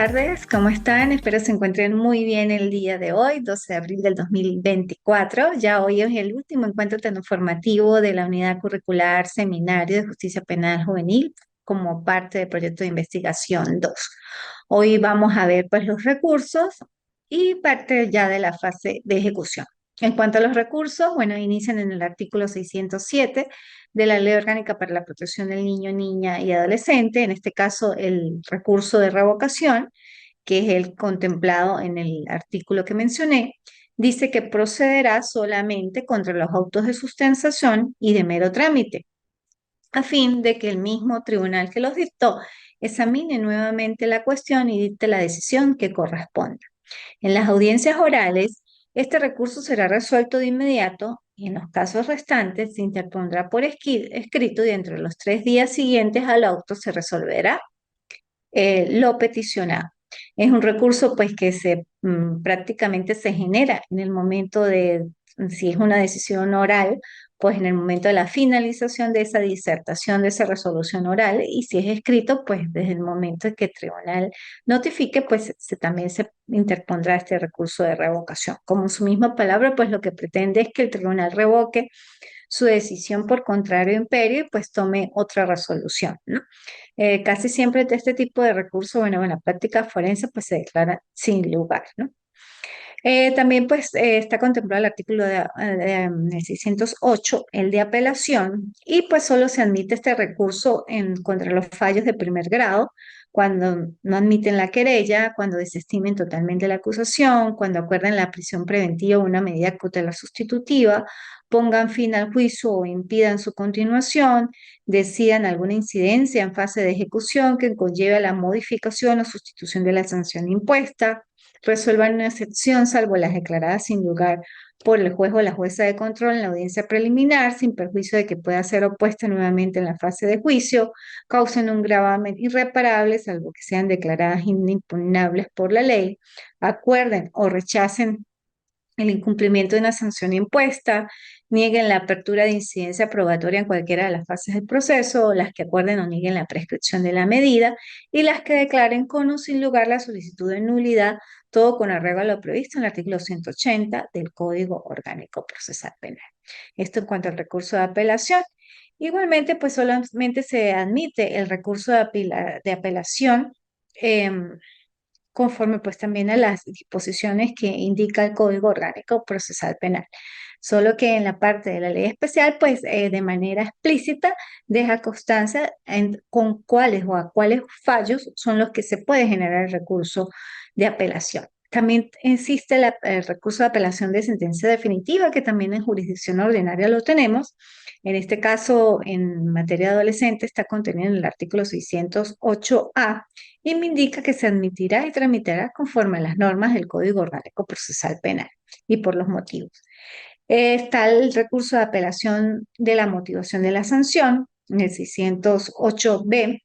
tardes, ¿cómo están? Espero se encuentren muy bien el día de hoy, 12 de abril del 2024. Ya hoy es el último encuentro informativo de la Unidad Curricular Seminario de Justicia Penal Juvenil como parte del proyecto de investigación 2. Hoy vamos a ver pues los recursos y parte ya de la fase de ejecución. En cuanto a los recursos, bueno, inician en el artículo 607 de la Ley Orgánica para la Protección del Niño, Niña y Adolescente, en este caso el recurso de revocación, que es el contemplado en el artículo que mencioné, dice que procederá solamente contra los autos de sustentación y de mero trámite, a fin de que el mismo tribunal que los dictó examine nuevamente la cuestión y dicte la decisión que corresponda. En las audiencias orales, este recurso será resuelto de inmediato y en los casos restantes se interpondrá por escrito y dentro de los 3 días siguientes al auto se resolverá lo peticionado. Es un recurso pues que prácticamente se genera en el momento de, si es una decisión oral, pues en el momento de la finalización de esa disertación, de esa resolución oral, y si es escrito, pues desde el momento en que el tribunal notifique, pues también se interpondrá este recurso de revocación. Como su misma palabra, pues lo que pretende es que el tribunal revoque su decisión por contrario imperio y pues tome otra resolución, ¿no? Casi siempre de este tipo de recursos, bueno, en la práctica forense pues se declara sin lugar, ¿no? También pues está contemplado el artículo de 608, el de apelación, y pues solo se admite este recurso contra los fallos de primer grado, cuando no admiten la querella, cuando desestimen totalmente la acusación, cuando acuerden la prisión preventiva o una medida cautelar sustitutiva, pongan fin al juicio o impidan su continuación, decidan alguna incidencia en fase de ejecución que conlleve a la modificación o sustitución de la sanción impuesta, resuelvan una excepción salvo las declaradas sin lugar por el juez o la jueza de control en la audiencia preliminar, sin perjuicio de que pueda ser opuesta nuevamente en la fase de juicio, causen un gravamen irreparable, salvo que sean declaradas inimpugnables por la ley, acuerden o rechacen el incumplimiento de una sanción impuesta, nieguen la apertura de incidencia probatoria en cualquiera de las fases del proceso, las que acuerden o nieguen la prescripción de la medida y las que declaren con o sin lugar la solicitud de nulidad, todo con arreglo a lo previsto en el artículo 180 del Código Orgánico Procesal Penal. Esto en cuanto al recurso de apelación. Igualmente, pues solamente se admite el recurso de apelación conforme pues también a las disposiciones que indica el Código Orgánico Procesal Penal. Solo que en la parte de la ley especial, pues de manera explícita deja constancia con cuáles o a cuáles fallos son los que se puede generar el recurso de apelación. También existe el recurso de apelación de sentencia definitiva, que también en jurisdicción ordinaria lo tenemos. En este caso, en materia de adolescente, está contenido en el artículo 608A y me indica que se admitirá y tramitará conforme a las normas del Código Orgánico Procesal Penal y por los motivos. Está el recurso de apelación de la motivación de la sanción, en el 608B,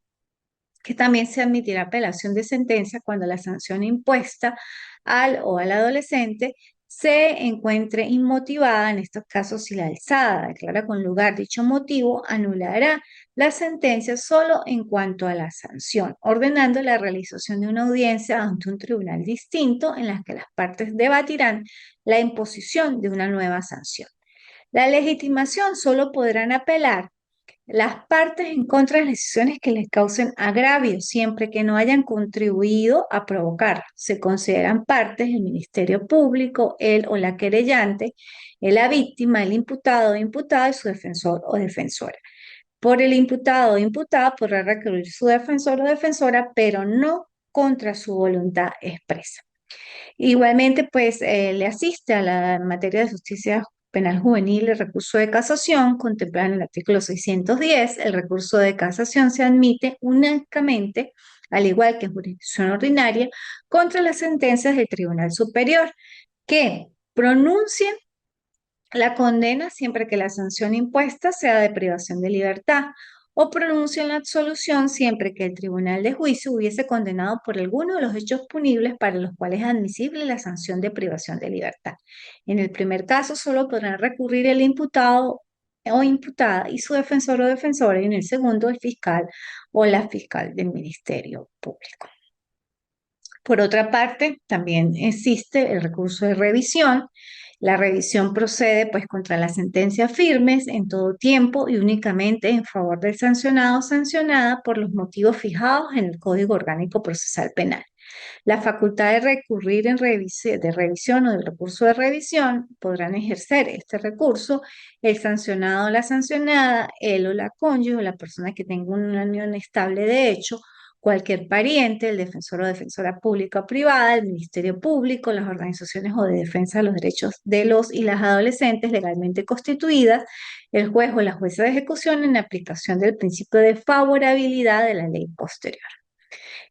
que también se admitirá apelación de sentencia cuando la sanción impuesta al o al adolescente se encuentre inmotivada. En estos casos, si la alzada declara con lugar dicho motivo, anulará la sentencia solo en cuanto a la sanción, ordenando la realización de una audiencia ante un tribunal distinto en la que las partes debatirán la imposición de una nueva sanción. La legitimación solo podrán apelar las partes en contra de las decisiones que les causen agravio, siempre que no hayan contribuido a provocar. Se consideran partes el Ministerio Público, él o la querellante, la víctima, el imputado o imputada y su defensor o defensora. Por el imputado o imputada podrá recurrir su defensor o defensora, pero no contra su voluntad expresa. Igualmente, pues le asiste a la materia de justicia penal juvenil el recurso de casación, contemplado en el artículo 610. El recurso de casación se admite únicamente, al igual que en jurisdicción ordinaria, contra las sentencias del Tribunal Superior que pronuncien la condena siempre que la sanción impuesta sea de privación de libertad o pronuncia la absolución siempre que el tribunal de juicio hubiese condenado por alguno de los hechos punibles para los cuales es admisible la sanción de privación de libertad. En el primer caso solo podrán recurrir el imputado o imputada y su defensor o defensora, y en el segundo el fiscal o la fiscal del Ministerio Público. Por otra parte, también existe el recurso de revisión. La revisión procede pues contra las sentencias firmes en todo tiempo y únicamente en favor del sancionado o sancionada por los motivos fijados en el Código Orgánico Procesal Penal. La facultad de recurrir de revisión o del recurso de revisión podrán ejercer este recurso el sancionado o la sancionada, él o la cónyuge o la persona que tenga una unión estable de hecho, cualquier pariente, el defensor o defensora pública o privada, el Ministerio Público, las organizaciones o de defensa de los derechos de los y las adolescentes legalmente constituidas, el juez o la jueza de ejecución en aplicación del principio de favorabilidad de la ley posterior.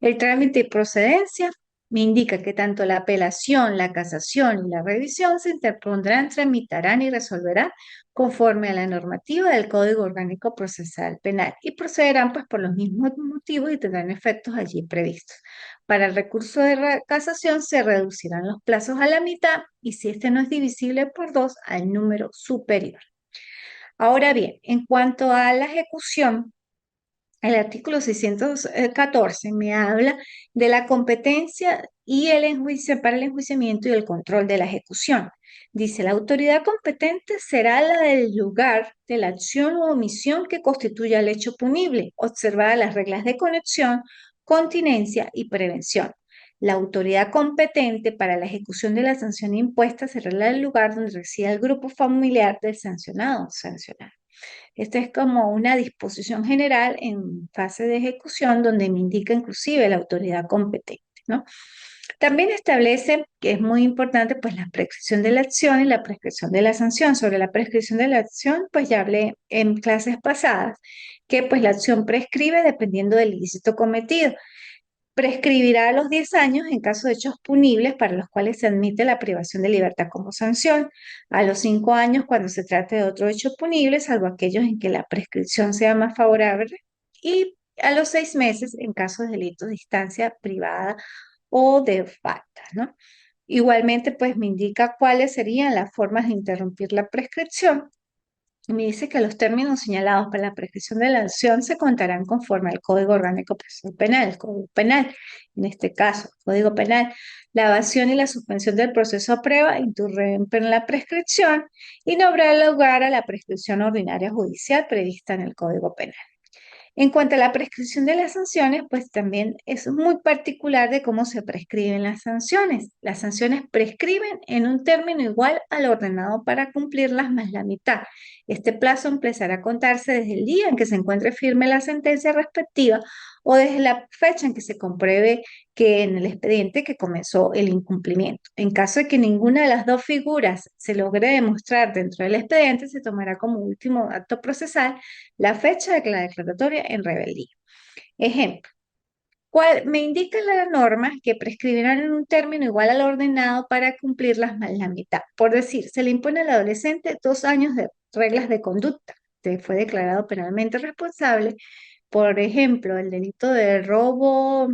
El trámite y procedencia me indica que tanto la apelación, la casación y la revisión se interpondrán, tramitarán y resolverán conforme a la normativa del Código Orgánico Procesal Penal y procederán pues por los mismos motivos y tendrán efectos allí previstos. Para el recurso de casación se reducirán los plazos a la mitad y si este no es divisible por dos, al número superior. Ahora bien, en cuanto a la ejecución, el artículo 614 me habla de la competencia y para el enjuiciamiento y el control de la ejecución. Dice, la autoridad competente será la del lugar de la acción o omisión que constituya el hecho punible, observadas las reglas de conexión, continencia y prevención. La autoridad competente para la ejecución de la sanción impuesta será la del lugar donde resida el grupo familiar del sancionado o sancionado. Esta es como una disposición general en fase de ejecución donde me indica inclusive la autoridad competente, ¿no? También establece que es muy importante pues la prescripción de la acción y la prescripción de la sanción. Sobre la prescripción de la acción, pues ya hablé en clases pasadas que pues la acción prescribe dependiendo del ilícito cometido. Prescribirá a los 10 años en caso de hechos punibles para los cuales se admite la privación de libertad como sanción, a los 5 años cuando se trate de otro hecho punible, salvo aquellos en que la prescripción sea más favorable, y a los 6 meses en caso de delitos de instancia privada o de falta, ¿no? Igualmente, pues me indica cuáles serían las formas de interrumpir la prescripción y me dice que los términos señalados para la prescripción de la acción se contarán conforme al Código Orgánico Procesal Penal, el Código Penal, en este caso, el Código Penal. La evasión y la suspensión del proceso a prueba interrumpen la prescripción y no habrá lugar a la prescripción ordinaria judicial prevista en el Código Penal. En cuanto a la prescripción de las sanciones, pues también es muy particular de cómo se prescriben las sanciones. Las sanciones prescriben en un término igual al ordenado para cumplirlas más la mitad. Este plazo empezará a contarse desde el día en que se encuentre firme la sentencia respectiva o desde la fecha en que se compruebe que en el expediente que comenzó el incumplimiento. En caso de que ninguna de las dos figuras se logre demostrar dentro del expediente, se tomará como último acto procesal la fecha de la declaratoria en rebeldía. Ejemplo, me indica la norma que prescribirán en un término igual al ordenado para cumplirlas más la mitad. Por decir, se le impone al adolescente 2 años de reglas de conducta. Se fue declarado penalmente responsable, por ejemplo, el delito de robo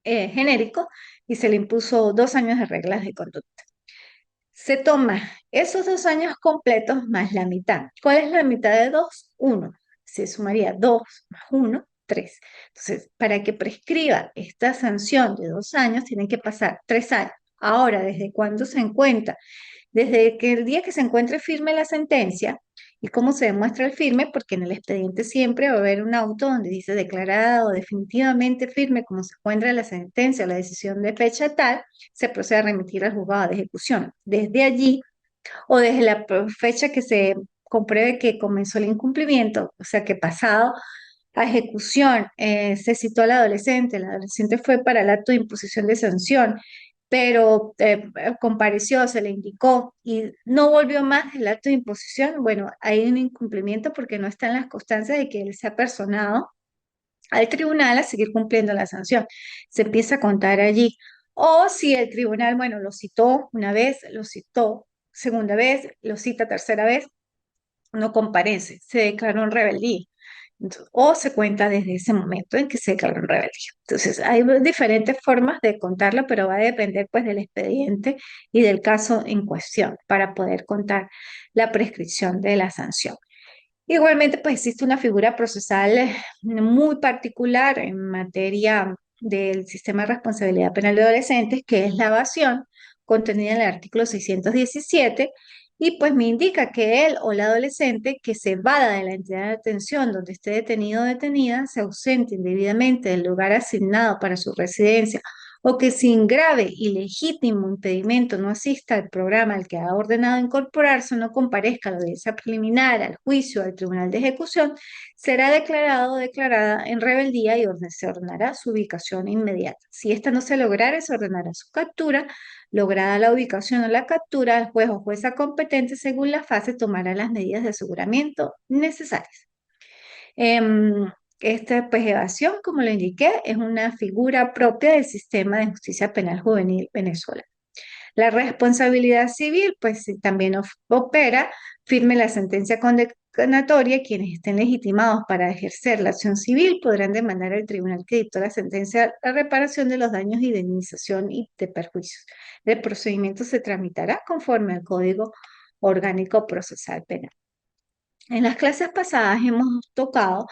genérico y se le impuso 2 años de reglas de conducta. Se toma esos 2 años completos más la mitad. ¿Cuál es la mitad de 2? 1. Se sumaría 2 más 1, 3. Entonces, para que prescriba esta sanción de 2 años, tienen que pasar 3 años. Ahora, ¿desde cuándo se encuentra? Desde que el día que se encuentre firme la sentencia, ¿y cómo se demuestra el firme? Porque en el expediente siempre va a haber un auto donde dice declarado definitivamente firme, como se encuentra la sentencia o la decisión de fecha tal, se procede a remitir al juzgado de ejecución. Desde allí o desde la fecha que se compruebe que comenzó el incumplimiento, o sea que pasado a ejecución se citó al adolescente, el adolescente fue para el acto de imposición de sanción, pero compareció, se le indicó y no volvió más el acto de imposición, bueno, hay un incumplimiento porque no están las constancias de que él se ha personado al tribunal a seguir cumpliendo la sanción. Se empieza a contar allí. O si el tribunal, bueno, lo citó una vez, lo citó segunda vez, lo cita tercera vez, no comparece, se declaró en rebeldía. O se cuenta desde ese momento en que se declaró en rebeldía. Entonces, hay diferentes formas de contarlo, pero va a depender pues del expediente y del caso en cuestión para poder contar la prescripción de la sanción. Igualmente, pues existe una figura procesal muy particular en materia del sistema de responsabilidad penal de adolescentes, que es la evasión, contenida en el artículo 617, y pues me indica que él o la adolescente que se evada de la entidad de detención donde esté detenido o detenida, se ausente indebidamente del lugar asignado para su residencia, o que sin grave y legítimo impedimento no asista al programa al que ha ordenado incorporarse o no comparezca a la audiencia preliminar, al juicio, al tribunal de ejecución, será declarado o declarada en rebeldía y se ordenará su ubicación inmediata. Si esta no se lograre, se ordenará su captura. Lograda la ubicación o la captura, el juez o jueza competente, según la fase, tomará las medidas de aseguramiento necesarias. Em, Esta pues, evasión, como lo indiqué, es una figura propia del sistema de justicia penal juvenil venezolano. La responsabilidad civil, pues sí, también opera, firme la sentencia condenatoria. Quienes estén legitimados para ejercer la acción civil podrán demandar al tribunal que dictó la sentencia la reparación de los daños, indemnización y de perjuicios. El procedimiento se tramitará conforme al Código Orgánico Procesal Penal. En las clases pasadas hemos tocado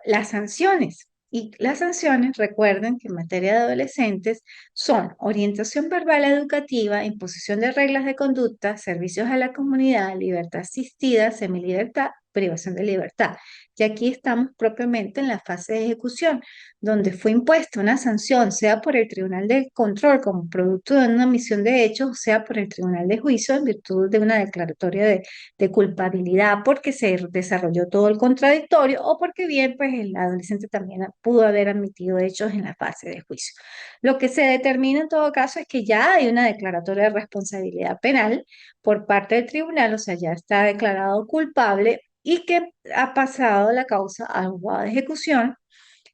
las sanciones. Y las sanciones, recuerden que en materia de adolescentes son orientación verbal educativa, imposición de reglas de conducta, servicios a la comunidad, libertad asistida, semilibertad, privación de libertad. Y aquí estamos propiamente en la fase de ejecución, donde fue impuesta una sanción, sea por el Tribunal de Control como producto de una omisión de hechos, sea por el Tribunal de Juicio en virtud de una declaratoria de culpabilidad porque se desarrolló todo el contradictorio o porque bien, pues el adolescente también pudo haber admitido hechos en la fase de juicio. Lo que se determina en todo caso es que ya hay una declaratoria de responsabilidad penal por parte del tribunal, o sea, ya está declarado culpable y que ha pasado la causa al juzgado de ejecución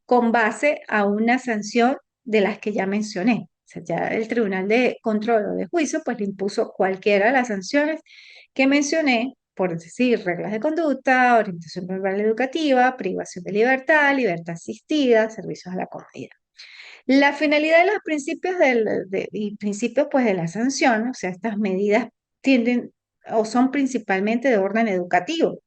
con base a una sanción de las que ya mencioné. O sea, ya el Tribunal de Control o de Juicio pues le impuso cualquiera de las sanciones que mencioné, por decir, reglas de conducta, orientación verbal educativa, privación de libertad, libertad asistida, servicios a la comunidad. La finalidad de los principios y principios pues de la sanción, o sea, estas medidas tienden o son principalmente de orden educativo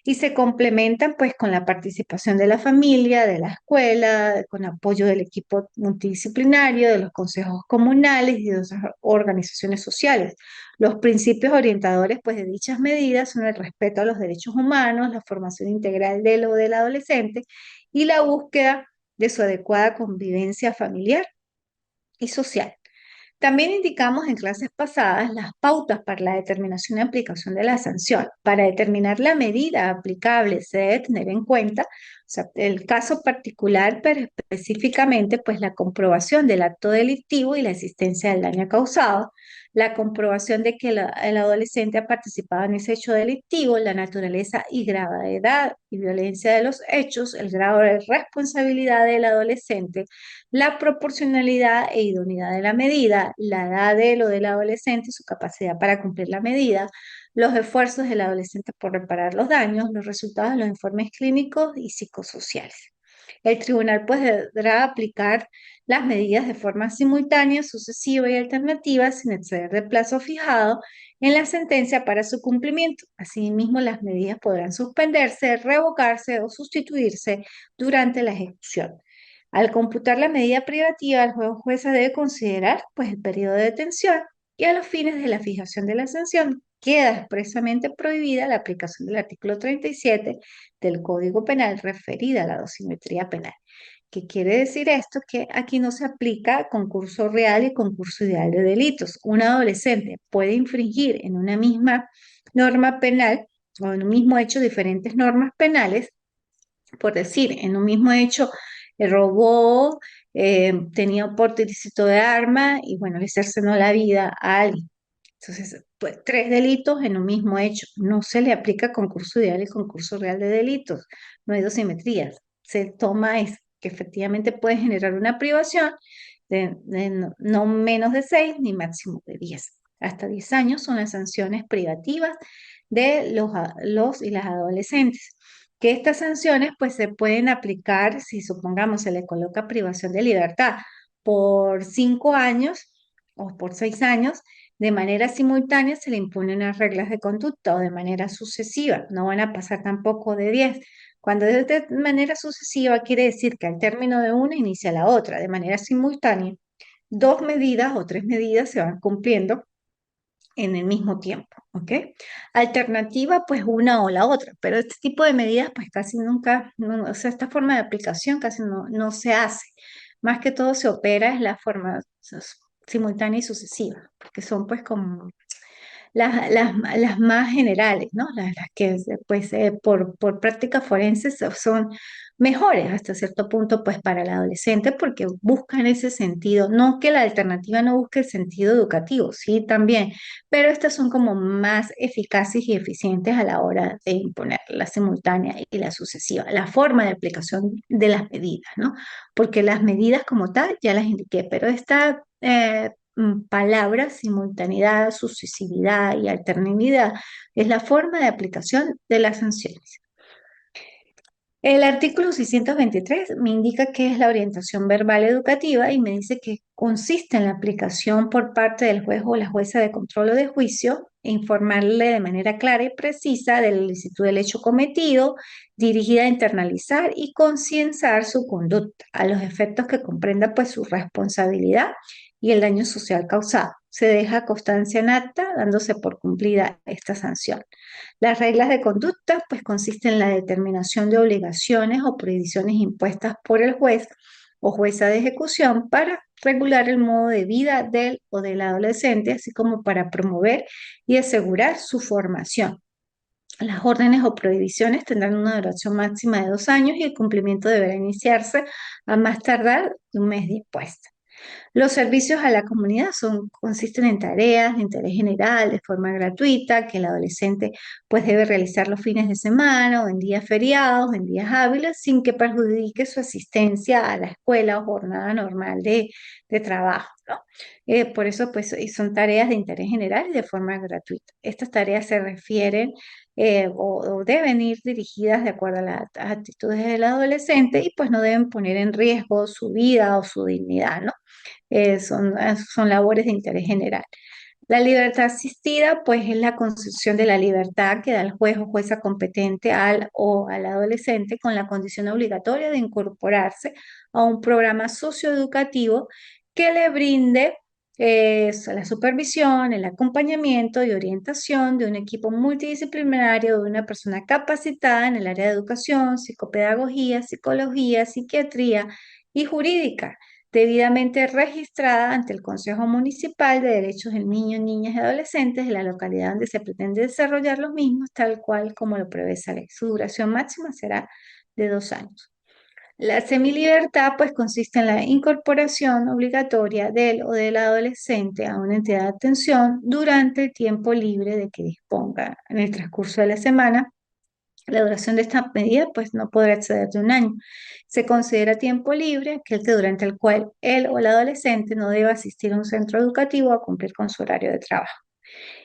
y se complementan pues con la participación de la familia, de la escuela, con apoyo del equipo multidisciplinario, de los consejos comunales y de otras organizaciones sociales. Los principios orientadores pues de dichas medidas son el respeto a los derechos humanos, la formación integral del o del adolescente y la búsqueda de su adecuada convivencia familiar y social. También indicamos en clases pasadas las pautas para la determinación y aplicación de la sanción. Para determinar la medida aplicable se debe tener en cuenta, o sea, el caso particular, pero específicamente, pues la comprobación del acto delictivo y la existencia del daño causado, la comprobación de que el adolescente ha participado en ese hecho delictivo, la naturaleza y gravedad y violencia de los hechos, el grado de responsabilidad del adolescente, la proporcionalidad e idoneidad de la medida, la edad de o del adolescente y su capacidad para cumplir la medida, los esfuerzos del adolescente por reparar los daños, los resultados de los informes clínicos y psicosociales. El tribunal pues deberá aplicar las medidas de forma simultánea, sucesiva y alternativa sin exceder del plazo fijado en la sentencia para su cumplimiento. Asimismo, las medidas podrán suspenderse, revocarse o sustituirse durante la ejecución. Al computar la medida privativa, el juez o jueza debe considerar pues, el periodo de detención y a los fines de la fijación de la sanción queda expresamente prohibida la aplicación del artículo 37 del Código Penal referida a la dosimetría penal. ¿Qué quiere decir esto? Que aquí no se aplica concurso real y concurso ideal de delitos. Un adolescente puede infringir en una misma norma penal o en un mismo hecho diferentes normas penales, por decir, en un mismo hecho robó, tenía un porte ilícito de arma y bueno, le cercenó la vida a alguien. Entonces, pues tres delitos en un mismo hecho. No se le aplica concurso ideal y concurso real de delitos. No hay dosimetrías. Se toma es que efectivamente puede generar una privación de no menos de 6 ni máximo de 10. Hasta 10 años son las sanciones privativas de los y las adolescentes. Que estas sanciones pues se pueden aplicar si supongamos se le coloca privación de libertad por 5 años o por 6 años, de manera simultánea se le imponen unas reglas de conducta o de manera sucesiva, no van a pasar tampoco de 10. Cuando es de manera sucesiva, quiere decir que al término de una inicia la otra, de manera simultánea. Dos medidas o tres medidas se van cumpliendo en el mismo tiempo, ¿ok? Alternativa, pues una o la otra, pero este tipo de medidas, pues casi nunca, o sea, esta forma de aplicación casi no se hace. Más que todo se opera es la forma simultánea y sucesiva, porque son pues como las más generales, ¿no? Las que pues por prácticas forenses son mejores hasta cierto punto pues para el adolescente porque buscan ese sentido, no que la alternativa no busque el sentido educativo, sí, también, pero estas son como más eficaces y eficientes a la hora de imponer la simultánea y la sucesiva, la forma de aplicación de las medidas, ¿no? Porque las medidas como tal ya las indiqué, pero esta palabras, simultaneidad, sucesividad y alternatividad es la forma de aplicación de las sanciones. El artículo 623 me indica qué es la orientación verbal educativa y me dice que consiste en la aplicación por parte del juez o la jueza de control o de juicio e informarle de manera clara y precisa de la ilicitud del hecho cometido, dirigida a internalizar y concienciar su conducta a los efectos que comprenda pues su responsabilidad y el daño social causado. Se deja constancia en acta dándose por cumplida esta sanción. Las reglas de conducta pues consisten en la determinación de obligaciones o prohibiciones impuestas por el juez o jueza de ejecución para regular el modo de vida del o del adolescente, así como para promover y asegurar su formación. Las órdenes o prohibiciones tendrán una duración máxima de 2 años y el cumplimiento deberá iniciarse a más tardar de un mes después. Los servicios a la comunidad consisten en tareas de interés general de forma gratuita que el adolescente pues debe realizar los fines de semana o en días feriados, en días hábiles, sin que perjudique su asistencia a la escuela o jornada normal de trabajo, ¿no? Por eso pues y son tareas de interés general y de forma gratuita. Estas tareas se refieren o deben ir dirigidas de acuerdo a las actitudes del adolescente y pues no deben poner en riesgo su vida o su dignidad, ¿no? Son labores de interés general. La libertad asistida, pues, es la concesión de la libertad que da el juez o jueza competente al o al adolescente con la condición obligatoria de incorporarse a un programa socioeducativo que le brinde la supervisión, el acompañamiento y orientación de un equipo multidisciplinario, de una persona capacitada en el área de educación, psicopedagogía, psicología, psiquiatría y jurídica debidamente registrada ante el Consejo Municipal de Derechos del Niño, Niñas y Adolescentes de la localidad donde se pretende desarrollar los mismos, tal cual como lo prevé esa ley. Su duración máxima será de 2 años. La semilibertad, pues, consiste en la incorporación obligatoria del o del adolescente a una entidad de atención durante el tiempo libre de que disponga en el transcurso de la semana. La duración de esta medida pues no podrá exceder de 1 año. Se considera tiempo libre aquel que durante el cual él o el adolescente no debe asistir a un centro educativo a cumplir con su horario de trabajo.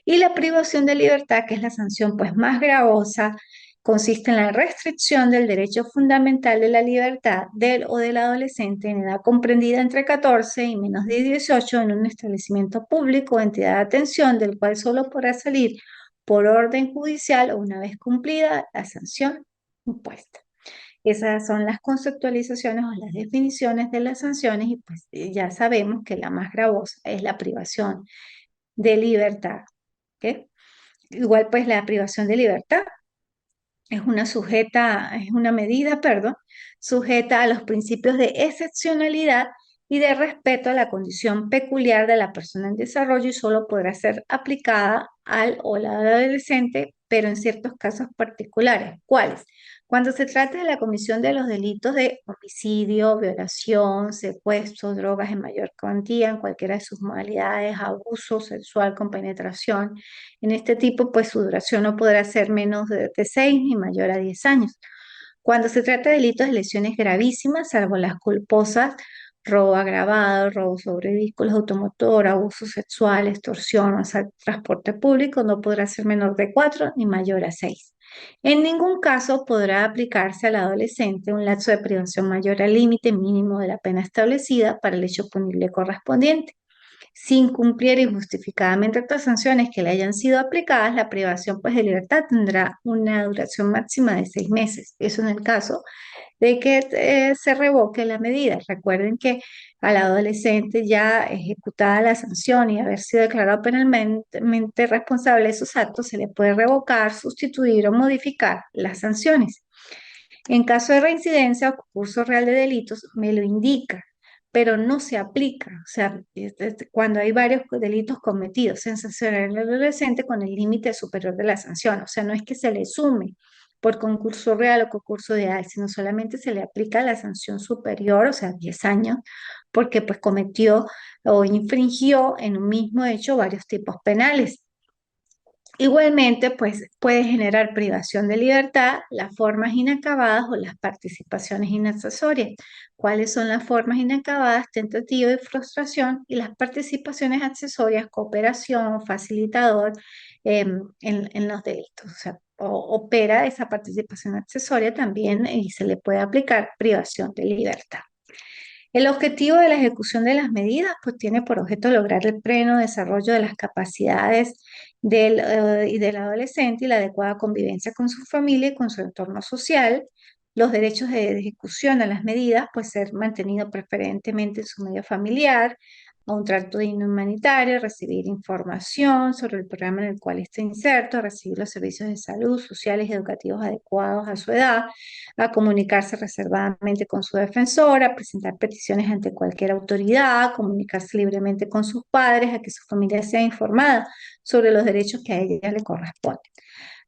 Y la privación de libertad, que es la sanción pues más gravosa, consiste en la restricción del derecho fundamental de la libertad del o del adolescente en edad comprendida entre 14 y menos de 18 en un establecimiento público o entidad de atención del cual solo podrá salir por orden judicial o una vez cumplida la sanción impuesta. Esas son las conceptualizaciones o las definiciones de las sanciones y pues ya sabemos que la más gravosa es la privación de libertad. ¿Ok? Igual pues la privación de libertad es una medida, perdón, sujeta a los principios de excepcionalidad y de respeto a la condición peculiar de la persona en desarrollo y solo podrá ser aplicada al o la adolescente, pero en ciertos casos particulares. ¿Cuáles? Cuando se trata de la comisión de los delitos de homicidio, violación, secuestro, drogas en mayor cuantía, en cualquiera de sus modalidades, abuso sexual con penetración, en este tipo, pues su duración no podrá ser menos de 6 ni mayor a 10 años. Cuando se trata de delitos de lesiones gravísimas, salvo las culposas, robo agravado, robo sobre vehículos automotor, abuso sexual, extorsión o asalto al transporte público, no podrá ser menor de 4 ni mayor a 6. En ningún caso podrá aplicarse al adolescente un lapso de privación mayor al límite mínimo de la pena establecida para el hecho punible correspondiente. Si incumpliera injustificadamente estas sanciones que le hayan sido aplicadas, la privación pues, de libertad tendrá una duración máxima de 6 meses. Eso en el caso de que se revoque la medida. Recuerden que al adolescente ya ejecutada la sanción y haber sido declarado penalmente responsable de sus actos, se le puede revocar, sustituir o modificar las sanciones. En caso de reincidencia o concurso real de delitos, me lo indica, pero no se aplica. O sea, cuando hay varios delitos cometidos, se sanciona al adolescente con el límite superior de la sanción. O sea, no es que se le sume por concurso real o concurso ideal, sino solamente se le aplica la sanción superior, o sea, 10 años, porque pues cometió o infringió en un mismo hecho varios tipos penales. Igualmente, pues puede generar privación de libertad, las formas inacabadas o las participaciones inaccesorias. ¿Cuáles son las formas inacabadas? Tentativa y frustración, y las participaciones accesorias, cooperación, facilitador en los delitos. O sea, opera esa participación accesoria también y se le puede aplicar privación de libertad. El objetivo de la ejecución de las medidas pues tiene por objeto lograr el pleno desarrollo de las capacidades y del adolescente y la adecuada convivencia con su familia y con su entorno social. Los derechos de ejecución a las medidas pues ser mantenido preferentemente en su medio familiar, a un trato digno y humanitario, recibir información sobre el programa en el cual está inserto, recibir los servicios de salud, sociales y educativos adecuados a su edad, a comunicarse reservadamente con su defensora, a presentar peticiones ante cualquier autoridad, a comunicarse libremente con sus padres, a que su familia sea informada sobre los derechos que a ella le corresponden.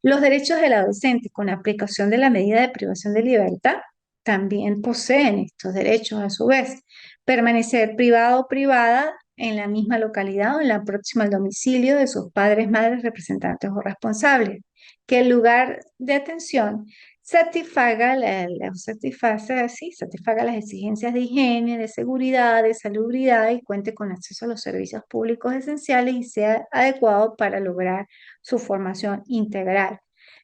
Los derechos del adolescente con aplicación de la medida de privación de libertad también poseen estos derechos a su vez. Permanecer privado o privada en la misma localidad o en la próxima al domicilio de sus padres, madres, representantes o responsables. Que el lugar de atención satisfaga las exigencias de higiene, de seguridad, de salubridad y cuente con acceso a los servicios públicos esenciales y sea adecuado para lograr su formación integral.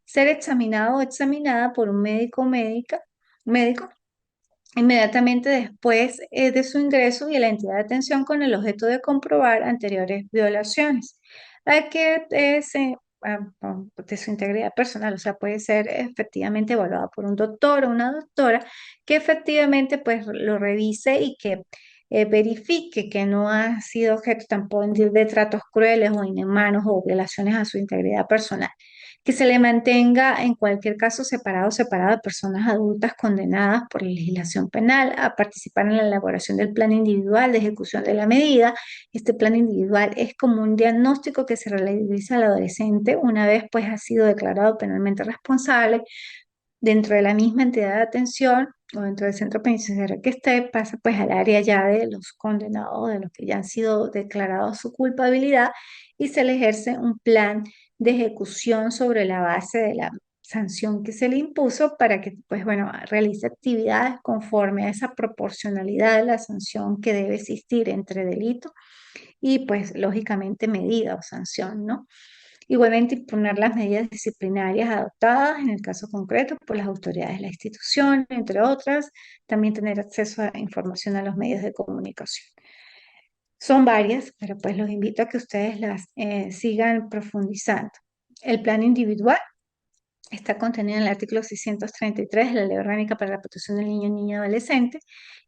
Ser examinado o examinada por un médico inmediatamente después de su ingreso y a la entidad de atención con el objeto de comprobar anteriores violaciones. Hay que de su integridad personal, o sea, puede ser efectivamente evaluada por un doctor o una doctora que efectivamente pues lo revise y que verifique que no ha sido objeto tampoco de tratos crueles o inhumanos o violaciones a su integridad personal, que se le mantenga en cualquier caso separado de personas adultas condenadas por la legislación penal a participar en la elaboración del plan individual de ejecución de la medida. Este plan individual es como un diagnóstico que se realiza al adolescente una vez pues ha sido declarado penalmente responsable dentro de la misma entidad de atención o dentro del centro penitenciario que esté, pasa pues al área ya de los condenados, de los que ya han sido declarados su culpabilidad y se le ejerce un plan de ejecución sobre la base de la sanción que se le impuso para que pues bueno, realice actividades conforme a esa proporcionalidad de la sanción que debe existir entre delito y pues lógicamente medida o sanción, ¿no? Igualmente, imponer las medidas disciplinarias adoptadas en el caso concreto por las autoridades de la institución, entre otras, también tener acceso a información a los medios de comunicación. Son varias, pero pues los invito a que ustedes las sigan profundizando. El plan individual está contenida en el artículo 633 de la Ley Orgánica para la Protección del Niño y Niña Adolescente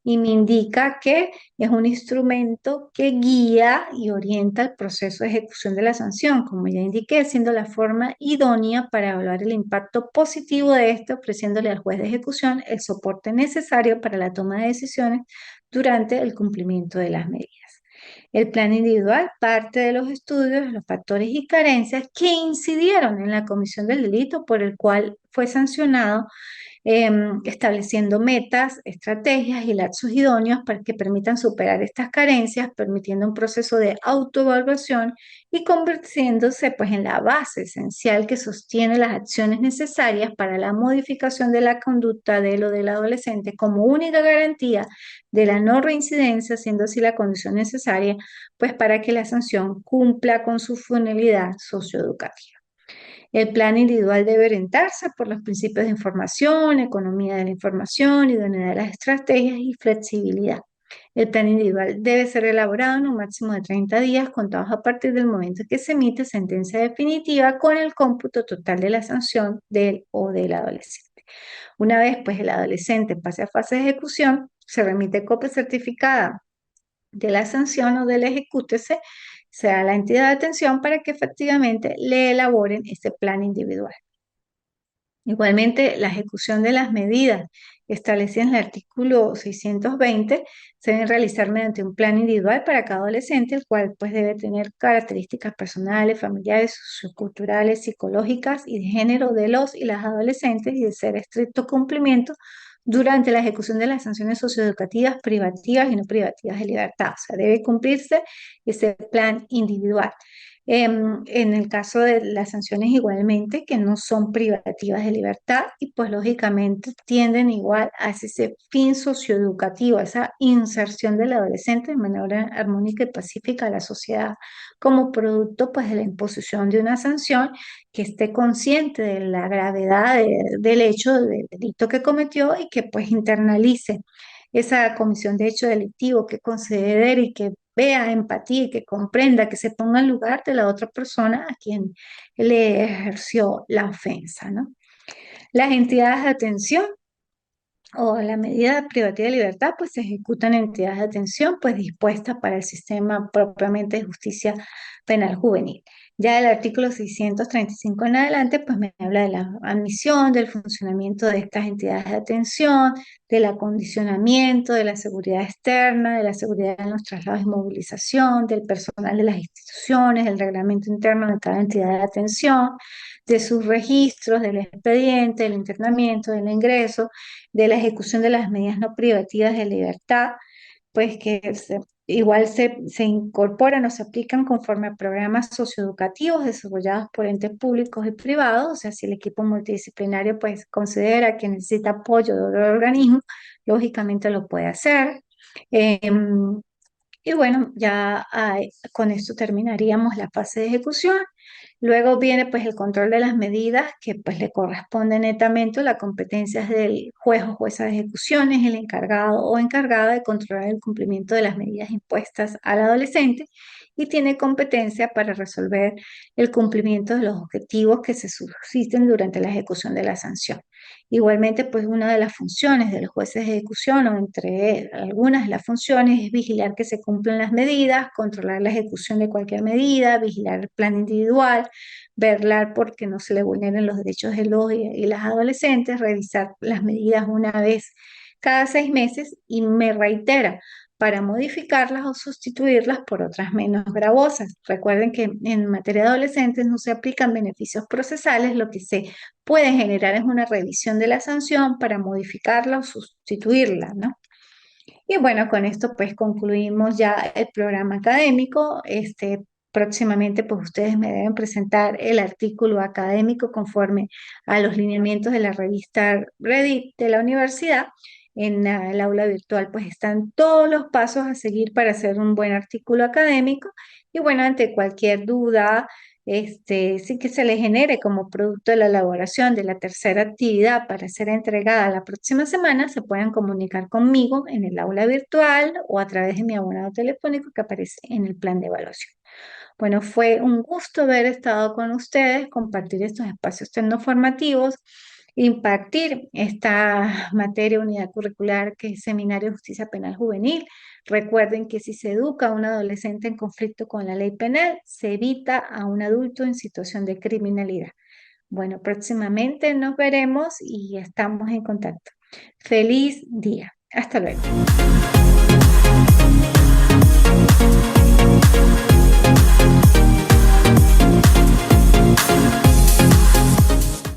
y me indica que es un instrumento que guía y orienta el proceso de ejecución de la sanción, como ya indiqué, siendo la forma idónea para evaluar el impacto positivo de esto, ofreciéndole al juez de ejecución el soporte necesario para la toma de decisiones durante el cumplimiento de las medidas. El plan individual parte de los estudios, los factores y carencias que incidieron en la comisión del delito por el cual fue sancionado, estableciendo metas, estrategias y lapsos idóneos para que permitan superar estas carencias, permitiendo un proceso de autoevaluación y convirtiéndose pues en la base esencial que sostiene las acciones necesarias para la modificación de la conducta de lo del adolescente como única garantía de la no reincidencia, siendo así la condición necesaria pues para que la sanción cumpla con su finalidad socioeducativa. El plan individual debe orientarse por los principios de información, economía de la información, idoneidad de las estrategias y flexibilidad. El plan individual debe ser elaborado en un máximo de 30 días contados a partir del momento que se emite sentencia definitiva con el cómputo total de la sanción del o del adolescente. Una vez pues el adolescente pase a fase de ejecución, se remite copia certificada de la sanción o del ejecútese, sea la entidad de atención para que efectivamente le elaboren este plan individual. Igualmente, la ejecución de las medidas establecidas en el artículo 620 se deben realizar mediante un plan individual para cada adolescente, el cual pues debe tener características personales, familiares, socioculturales, psicológicas y de género de los y las adolescentes y de ser estricto cumplimiento durante la ejecución de las sanciones socioeducativas privativas y no privativas de libertad. O sea, debe cumplirse ese plan individual. En el caso de las sanciones igualmente, que no son privativas de libertad y pues lógicamente tienden igual a ese fin socioeducativo, a esa inserción del adolescente de manera armónica y pacífica a la sociedad como producto pues de la imposición de una sanción, que esté consciente de la gravedad del hecho, del delito que cometió y que pues internalice esa comisión de hecho delictivo, que considere y que vea empatía y que comprenda, que se ponga en lugar de la otra persona a quien le ejerció la ofensa, ¿no? Las entidades de atención o la medida privativa de libertad, pues se ejecutan entidades de atención, pues dispuestas para el sistema propiamente de justicia penal juvenil. Ya el artículo 635 en adelante, pues me habla de la admisión, del funcionamiento de estas entidades de atención, del acondicionamiento, de la seguridad externa, de la seguridad en los traslados y movilización, del personal de las instituciones, del reglamento interno de cada entidad de atención, de sus registros, del expediente, del internamiento, del ingreso, de la ejecución de las medidas no privativas de libertad, pues que igual se incorporan o se aplican conforme a programas socioeducativos desarrollados por entes públicos y privados. O sea, si el equipo multidisciplinario pues considera que necesita apoyo de otro organismo, lógicamente lo puede hacer. Y bueno, ya con esto terminaríamos la fase de ejecución. Luego viene pues el control de las medidas que pues le corresponde netamente, la competencia es del juez o jueza de ejecuciones, el encargado o encargada de controlar el cumplimiento de las medidas impuestas al adolescente y tiene competencia para resolver el cumplimiento de los objetivos que se susciten durante la ejecución de la sanción. Igualmente, pues una de las funciones de los jueces de ejecución, o entre algunas de las funciones, es vigilar que se cumplan las medidas, controlar la ejecución de cualquier medida, vigilar el plan individual, velar porque no se le vulneren los derechos de los y las adolescentes, revisar las medidas una vez cada 6 meses y me reitera, para modificarlas o sustituirlas por otras menos gravosas. Recuerden que en materia de adolescentes no se aplican beneficios procesales, lo que se puede generar es una revisión de la sanción para modificarla o sustituirla, ¿no? Y bueno, con esto pues concluimos ya el programa académico. Próximamente pues ustedes me deben presentar el artículo académico conforme a los lineamientos de la revista Reddit de la universidad. En el aula virtual pues están todos los pasos a seguir para hacer un buen artículo académico. Y bueno, ante cualquier duda, sí que se le genere como producto de la elaboración de la tercera actividad para ser entregada la próxima semana, se puedan comunicar conmigo en el aula virtual o a través de mi abonado telefónico que aparece en el plan de evaluación. Bueno, fue un gusto haber estado con ustedes, compartir estos espacios tecnoformativos, impartir esta materia, unidad curricular que es Seminario de Justicia Penal Juvenil. Recuerden que si se educa a un adolescente en conflicto con la ley penal, se evita a un adulto en situación de criminalidad. Bueno, próximamente nos veremos y estamos en contacto. Feliz día. Hasta luego.